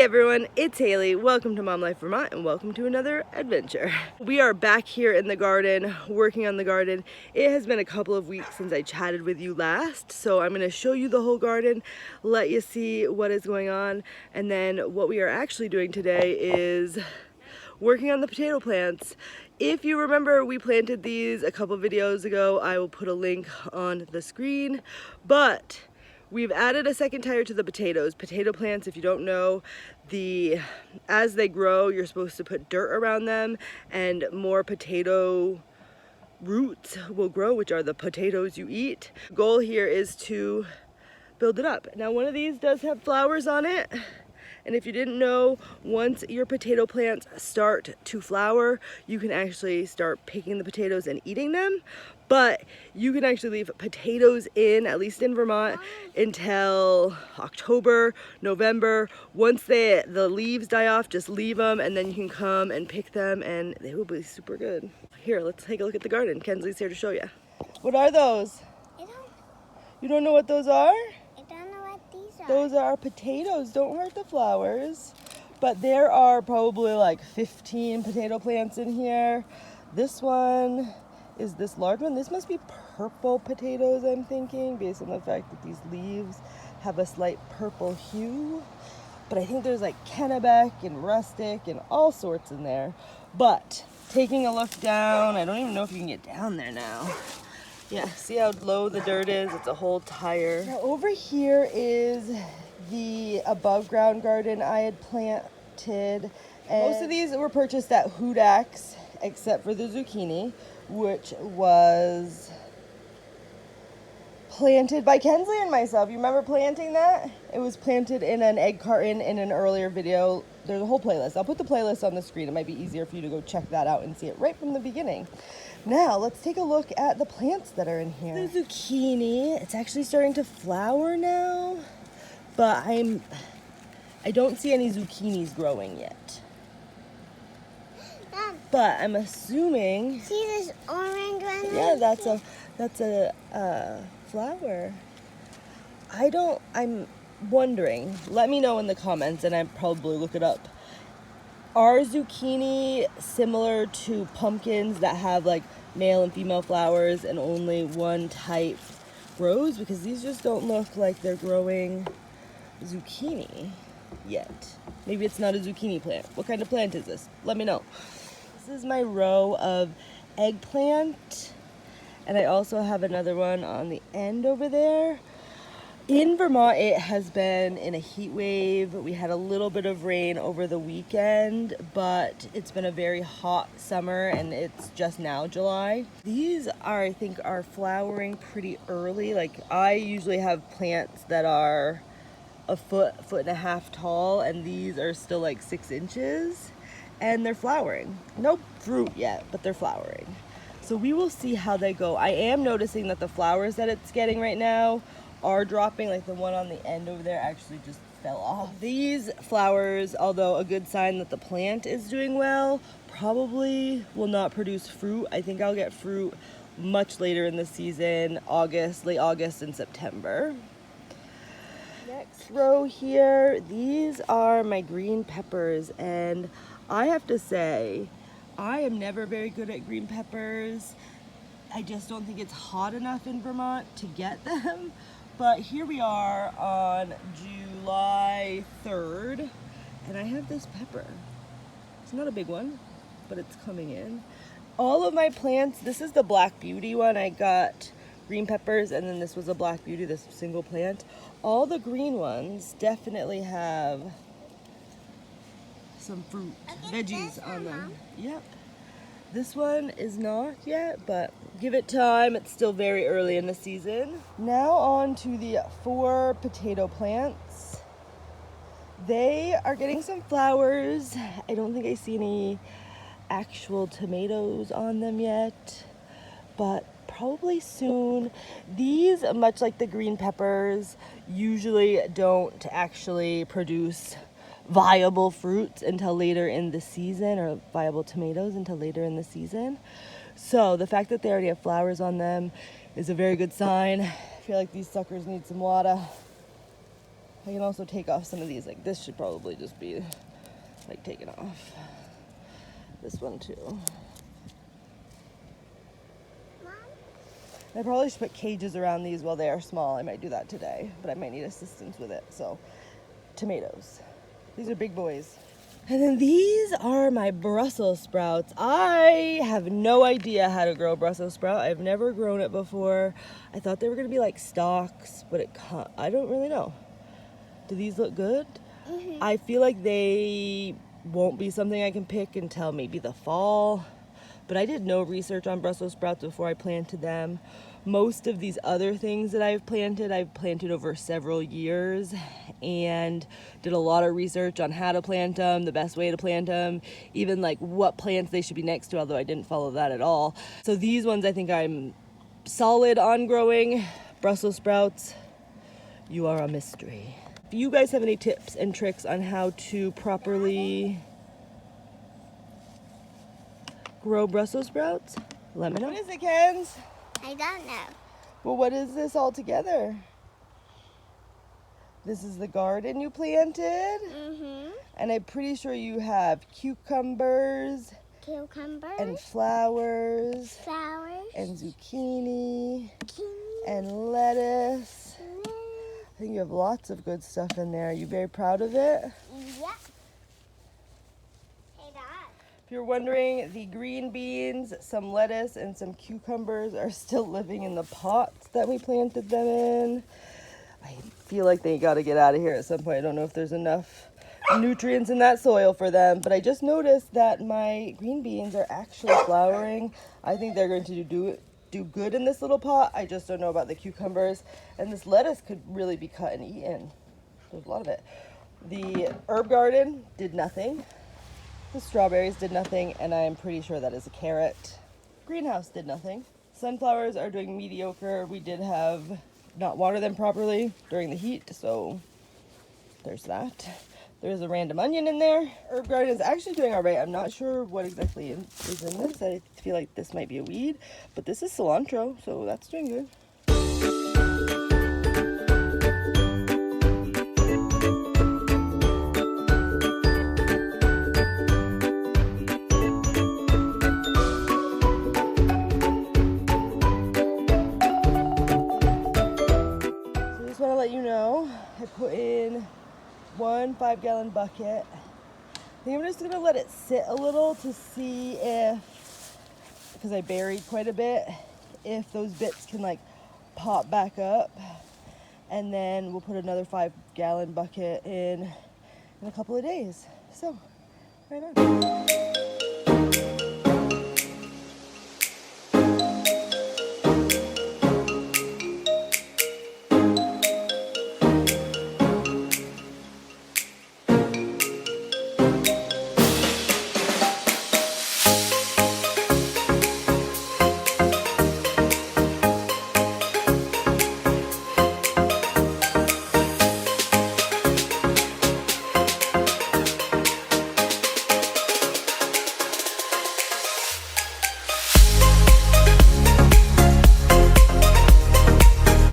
everyone, it's Haley. Welcome to Mom Life Vermont and welcome to another adventure. We are back here in the garden, working on the garden. It has been a couple of weeks since I chatted with you last, so I'm going to show you the whole garden, let you see what is going on, and then what we are actually doing today is working on the potato plants. If you remember, we planted these a couple videos ago. I will put a link on the screen, but we've added a second tire to the potatoes. Potato plants, if you don't know, as they grow, you're supposed to put dirt around them and more potato roots will grow, which are the potatoes you eat. The goal here is to build it up. Now, one of these does have flowers on it. And if you didn't know, once your potato plants start to flower, you can actually start picking the potatoes and eating them. But you can actually leave potatoes in, at least in Vermont, until October, November. Once the leaves die off, just leave them and then you can come and pick them and they will be super good. Here, let's take a look at the garden. Kensley's here to show you. What are those? You don't know what those are? Those are potatoes. Don't hurt the flowers. But there are probably like 15 potato plants in here. This one is this large one. This must be purple potatoes, I'm thinking, based on the fact that these leaves have a slight purple hue. But I think there's like Kennebec and rustic and all sorts in there. But taking a look down, I don't even know if you can get down there now. Yeah, see how low the dirt is? It's a whole tire. Now over here is the above ground garden I had planted. And most of these were purchased at Hoodax, except for the zucchini, which was planted by Kensley and myself. You remember planting that? It was planted in an egg carton in an earlier video. There's a whole playlist. I'll put the playlist on the screen. It might be easier for you to go check that out and see it right from the beginning. Now, let's take a look at the plants that are in here. The zucchini, it's actually starting to flower now, but I don't see any zucchinis growing yet. But I'm assuming. See this orange one? Yeah, that's a flower. I'm wondering. Let me know in the comments, and I'd probably look it up. Are zucchini similar to pumpkins that have like male and female flowers and only one type grows? Because these just don't look like they're growing zucchini yet. Maybe it's not a zucchini plant. What kind of plant is this? Let me know. This is my row of eggplant, and I also have another one on the end over there. In Vermont, it has been in a heat wave. We had a little bit of rain over the weekend, but it's been a very hot summer and it's just now July. These I think are flowering pretty early. Like, I usually have plants that are a foot and a half tall, and these are still like 6 inches and they're flowering. No fruit yet, but they're flowering. So we will see how they go. I am noticing that the flowers that it's getting right now are dropping. Like the one on the end over there actually just fell off. These flowers, although a good sign that the plant is doing well, probably will not produce fruit. I think I'll get fruit much later in the season, late August and September. Next row here, these are my green peppers, and I have to say, I am never very good at green peppers. I just don't think it's hot enough in Vermont to get them. But here we are on July 3rd, and I have this pepper. It's not a big one, but it's coming in. All of my plants, this is the Black Beauty one. I got green peppers, and then this was a Black Beauty, this single plant. All the green ones definitely have some fruit, veggies on them. Yep. This one is not yet, but give it time. It's still very early in the season. Now on to the 4 potato plants. They are getting some flowers. I don't think I see any actual tomatoes on them yet, but probably soon. These, much like the green peppers, usually don't actually produce viable fruits until later in the season, or viable tomatoes until later in the season. So the fact that they already have flowers on them is a very good sign. I feel like these suckers need some water. I can also take off some of these. Like this should probably just be like taken off. This one too. Mom? I probably should put cages around these while they are small. I might do that today, but I might need assistance with it. So, tomatoes. These are big boys. And then these are my Brussels sprouts. I have no idea how to grow Brussels sprout. I've never grown it before. I thought they were gonna be like stalks, but I don't really know. Do these look good? Mm-hmm. I feel like they won't be something I can pick until maybe the fall. But I did no research on Brussels sprouts before I planted them. Most of these other things that I've planted over several years and did a lot of research on how to plant them, the best way to plant them, even like what plants they should be next to, although I didn't follow that at all. So these ones I think I'm solid on growing. Brussels sprouts, you are a mystery. If you guys have any tips and tricks on how to properly grow Brussels sprouts, let me know. What is it, Kens? I don't know. Well, what is this all together? This is the garden you planted? Mm-hmm. And I'm pretty sure you have cucumbers Cucumbers. and flowers Flowers. and zucchini Zucchini. and lettuce. I think you have lots of good stuff in there. Are you very proud of it? Yep. Hey, Dad. If you're wondering, the green beans, some lettuce, and some cucumbers are still living in the pots that we planted them in. I feel like they got to get out of here at some point. I don't know if there's enough nutrients in that soil for them, but I just noticed that my green beans are actually flowering. I think they're going to do good in this little pot. I just don't know about the cucumbers, and this lettuce could really be cut and eaten. There's a lot of it. The herb garden did nothing. The strawberries did nothing, and I'm pretty sure that is a carrot. Greenhouse did nothing. Sunflowers are doing mediocre. We did have not water them properly during the heat, so there's that. There's a random onion in there. Herb garden is actually doing all right. I'm not sure what exactly is in this. I feel like this might be a weed, but this is cilantro, so that's doing good. I put in 1 5-gallon bucket. I think I'm just gonna let it sit a little to see if, because I buried quite a bit, if those bits can like pop back up. And then we'll put another 5-gallon bucket in a couple of days. So, right on.